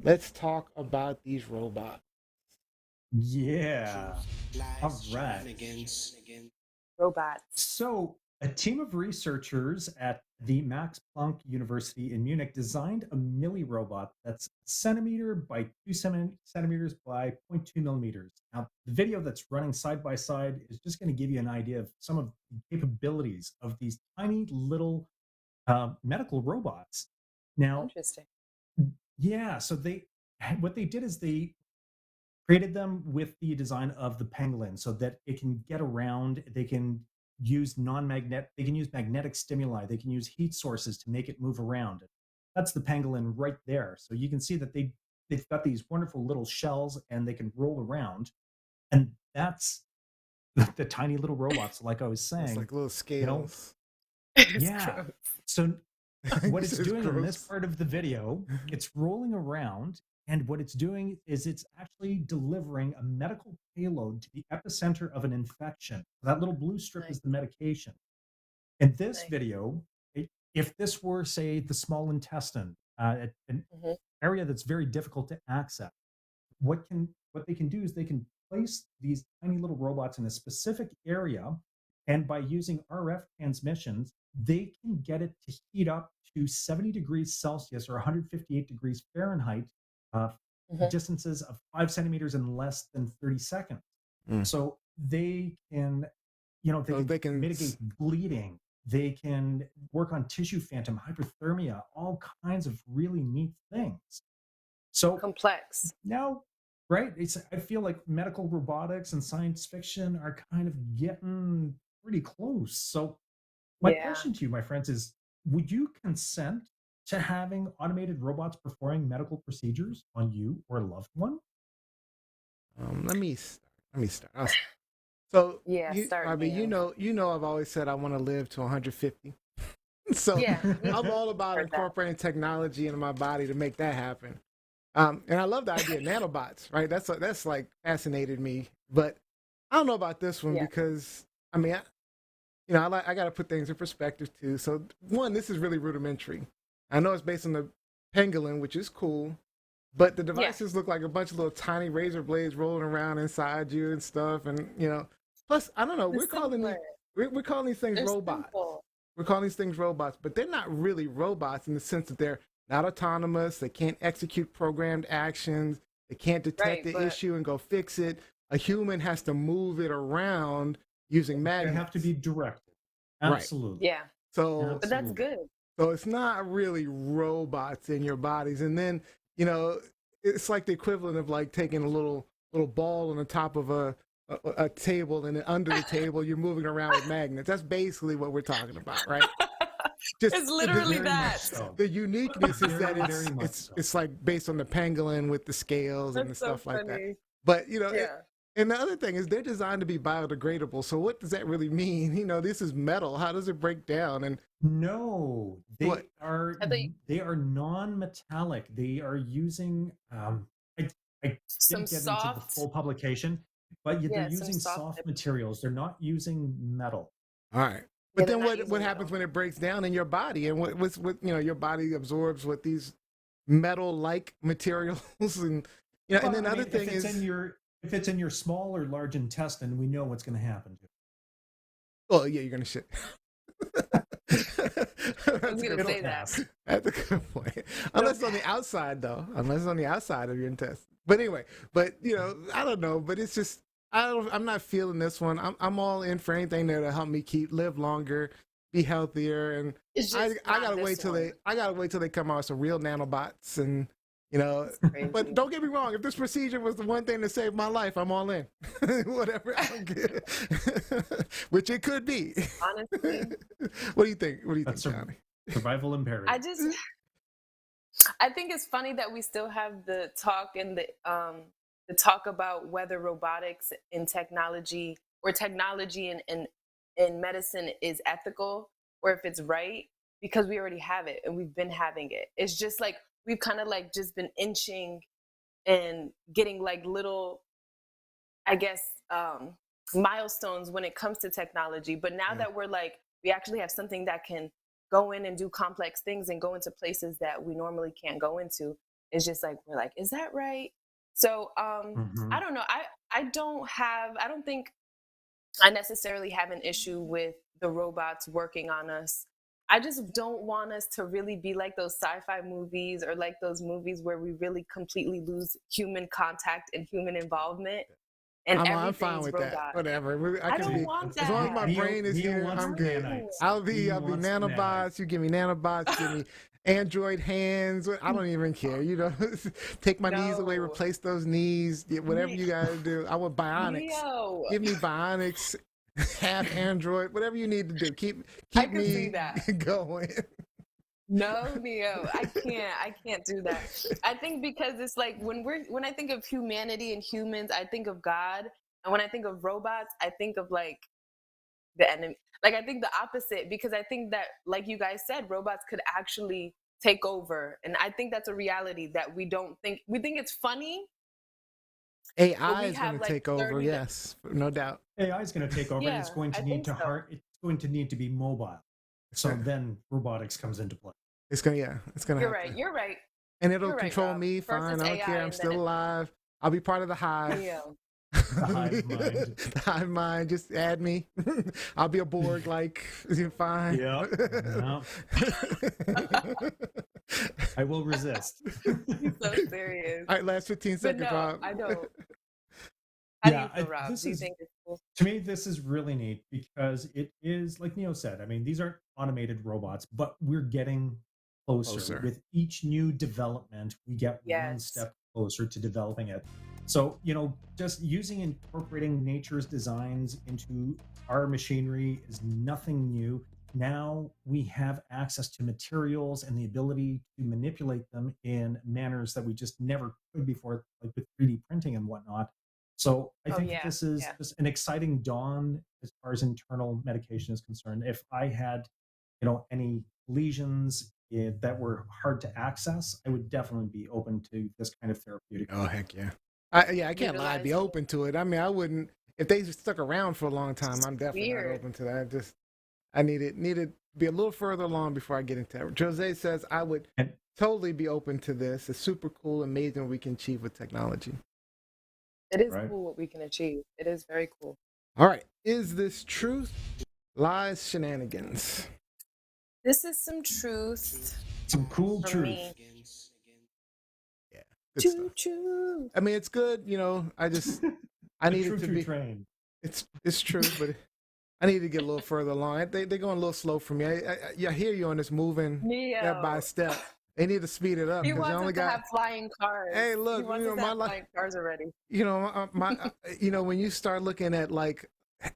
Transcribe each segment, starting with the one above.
let's talk about these robots. Yeah. All right. Robots. So, a team of researchers at the Max Planck University in Munich designed a milli robot that's a centimeter by 2 centimeters by zero point 0.2 millimeters. Now, the video that's running side by side is just going to give you an idea of some of the capabilities of these tiny little medical robots. Now, Interesting. yeah, so what they did is they created them with the design of the pangolin so that it can get around. They can use they can use magnetic stimuli, they can use heat sources to make it move around. That's the pangolin right there. So you can see that they've got these wonderful little shells and they can roll around. And that's the tiny little robots, like I was It's saying, like little you know, scales. It's yeah. gross. So what This it's is doing in this gross. part of the video, it's rolling around, and what it's doing is it's actually delivering a medical payload to the epicenter of an infection. That little blue strip Nice. is the medication. In this Nice. video, if this were, say, the small intestine, an Hmm. area that's very difficult to access, what they can do is they can place these tiny little robots in a specific area, and by using RF transmissions they can get it to heat up to 70 degrees Celsius or 158 degrees Fahrenheit, uh, Hmm. distances of 5 centimeters in less than 30 seconds. Mm. So they can, they So can they can. mitigate bleeding, they can work on tissue phantom, hyperthermia, all kinds of really neat things. So Complex. now, right, I feel like medical robotics and science fiction are kind of getting pretty close. So my Yeah. question to you, my friends, is would you consent to having automated robots performing medical procedures on you or a loved one? Let me start. So Yeah. I Start, mean, man. I've always said I want to live to 150. So Yeah. Me I'm too. all about Heard that. incorporating technology into my body to make that happen. And I love the idea of nanobots, right? That's like fascinated me. But I don't know about this one Yeah. because I mean, I got to put things in perspective too. So one, this is really rudimentary. I know it's based on the pangolin, which is cool, but the Yeah. devices look like a bunch of little tiny razor blades rolling around inside you and stuff. And plus I don't know, The similar. we're calling these things They're robots. simple. We're calling these things robots, but they're not really robots in the sense that they're not autonomous. They can't execute programmed actions. They can't detect Right. the But issue and go fix it. A human has to move it around using They have to magnets. be directed. Right. Absolutely. yeah. So But that's Absolutely. good. so it's not really robots in your bodies. And then, you know, it's like the equivalent of like taking a little ball on the top of a table, and then under the table you're moving around with magnets. That's basically what we're talking about, right? Just It's literally Very much that. so. the uniqueness is that Very, very much so. it's like based on the pangolin with the scales and the That's so stuff like that. funny. But Yeah. and the other thing is they're designed to be biodegradable. So what does that really mean? This is metal. How does it break down? And No, what? I thought they are non-metallic. They are using I some didn't get into the soft, full publication, but they're yeah, some using soft. soft materials. They're not using metal. All right. Yeah, But they're then not what using happens metal. when it breaks down in your body, and what your body absorbs what these metal like materials and and Well, then the I other mean, thing is, if it's in your small or large intestine, we know what's going to happen to oh yeah, you're gonna shit. I was That's a gonna good it. It'll say point. that. pass. That's a good point. It'll Unless it's on the pass. outside, though. Unless it's on the outside of your intestine. But anyway, but I don't know. But it's just I'm not feeling this one. I'm all in for anything that'll help me live longer, be healthier, and It's I just I not gotta wait this till one. they come out with some real nanobots and you know. It's But crazy. don't get me wrong. If this procedure was the one thing that saved my life, I'm all in. Whatever. I don't get. Which it could be. Honestly, What do you think? What do you think, That's Johnny? survival I imperative. just I think it's funny that we still have the talk about whether robotics and technology or technology in medicine is ethical or if it's right because we already have it and we've been having it. It's just like we've kind of like just been inching and getting like little, I guess, milestones when it comes to technology. But now Yeah. that we're like, we actually have something that can go in and do complex things and go into places that we normally can't go into. it's just like we're like, is that right? So I don't know. I don't think I necessarily have an issue with the robots working on us. I just don't want us to really be like those sci-fi movies or like those movies where we really completely lose human contact and human involvement and I'm fine everything's with robot. that. Whatever. I I can don't be want as long as that. my brain is Neo here. wants I'm the good. nanites. I'll be Neo wants the nanobots. You give me nanobots. Give me Android hands. I don't even care. You know, take my knees away, No. replace those knees. Whatever you gotta do. I want bionics. Neo. Give me bionics. Half Android. Whatever you need to do. Keep I can me see that. going. No, Neo, I can't do that. I think because it's like when I think of humanity and humans, I think of God, and when I think of robots, I think of like the enemy. Like I think the opposite, because I think that, like you guys said, robots could actually take over, and I think that's a reality that we think it's funny. AI we is going have to like take over. 30 Yes, no doubt. AI is going to take over, and Yeah, it's going to I need think to so. it's going to need to be mobile. So Sure. then robotics comes into play. It's gonna You're have right. to. You're right. And it'll You're right, control Rob. me. First Fine. it's I don't AI, care. I'm and still then alive. I'll be part of the hive. Neo. The hive mind. The hive mind. Just add me. I'll be a Borg. Like, you're fine. Yep. No. I will resist. He's so serious. All right, last 15 But seconds, no, Rob. I don't. How do Yeah, you feel, Rob? Do you think it's cool? To me, this is really neat because it is, like Neo said, I mean, these aren't automated robots, but we're getting closer. With each new development, we get one Yes. step closer to developing it. So, just incorporating nature's designs into our machinery is nothing new. Now we have access to materials and the ability to manipulate them in manners that we just never could before, like with 3D printing and whatnot. So I think yeah, this is yeah. just an exciting dawn as far as internal medication is concerned. If I had, any lesions that were hard to access, I would definitely be open to this kind of therapeutic. Oh, heck yeah. I can't lie. I'd be Utilizing open to it. I mean, I wouldn't, if they stuck around for a long time, I'm definitely not Weird. open to that. I need to be a little further along before I get into it. Jose says I would And totally be open to this. It's super cool, amazing what we can achieve with technology. It is Right. cool what we can achieve. It is very cool. All right. Is this truth, lies, shenanigans? This is some truth some cool for truth. me. Yeah. Good stuff. Choo. I mean, it's good. I The need it to choo-choo be. train. It's true, but I need to get a little further along. They're going a little slow for me. I hear you on this moving Neo. step by step. They need to speed it up He because wants you us only to got. have flying cars. Hey, look, he wants us to have flying cars already. When you start looking at like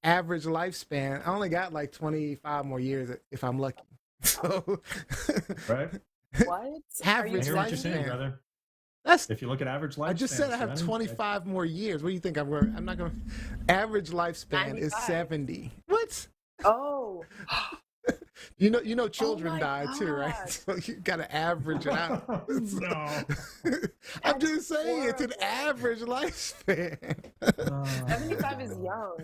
average lifespan, I only got like 25 more years if I'm lucky. So, Right? What? Average I hear what you're saying, lifespan. brother. That's. If you look at average lifespan, I just said I have 25 more years. What do you think I'm going? I'm not going. Average lifespan is 95. 70. What? Oh. Children my die too, right? God. So you got to average it out. No. I'm just saying it's an horrible. average lifespan. 75 is young.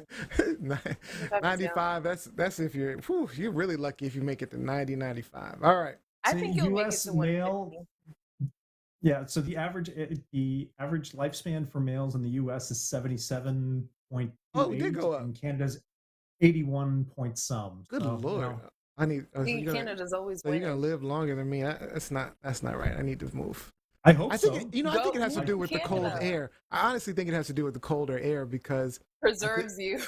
95. That's if you're really lucky if you make it to 90, 95. All right. I So think you'll make it US to male 150. Yeah, so the average lifespan for males in the U.S. is 77.28. Oh, it did go up. And Canada's 81 point some. Good So, Lord. I need. See, Canada's always So you're winning. gonna live longer than me. That's not right. I need to move. I hope I think so. I think it has to Go do to with the cold Canada. air. I honestly think it has to do with the colder air because Preserves you.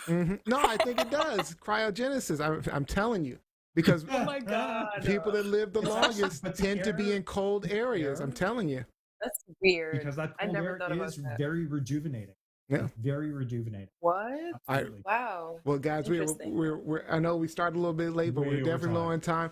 No, I think it does. Cryogenesis. I'm telling you because Oh my God. people that live the It's longest actually- but the tend to be air- in cold areas. air- I'm telling you. That's weird. Because that I cold never air thought about is that. very rejuvenating. Yeah. It's very rejuvenating. What? Absolutely. Wow. Well, guys, Interesting. we're I know we started a little bit late, but Way we're over definitely low time. on time.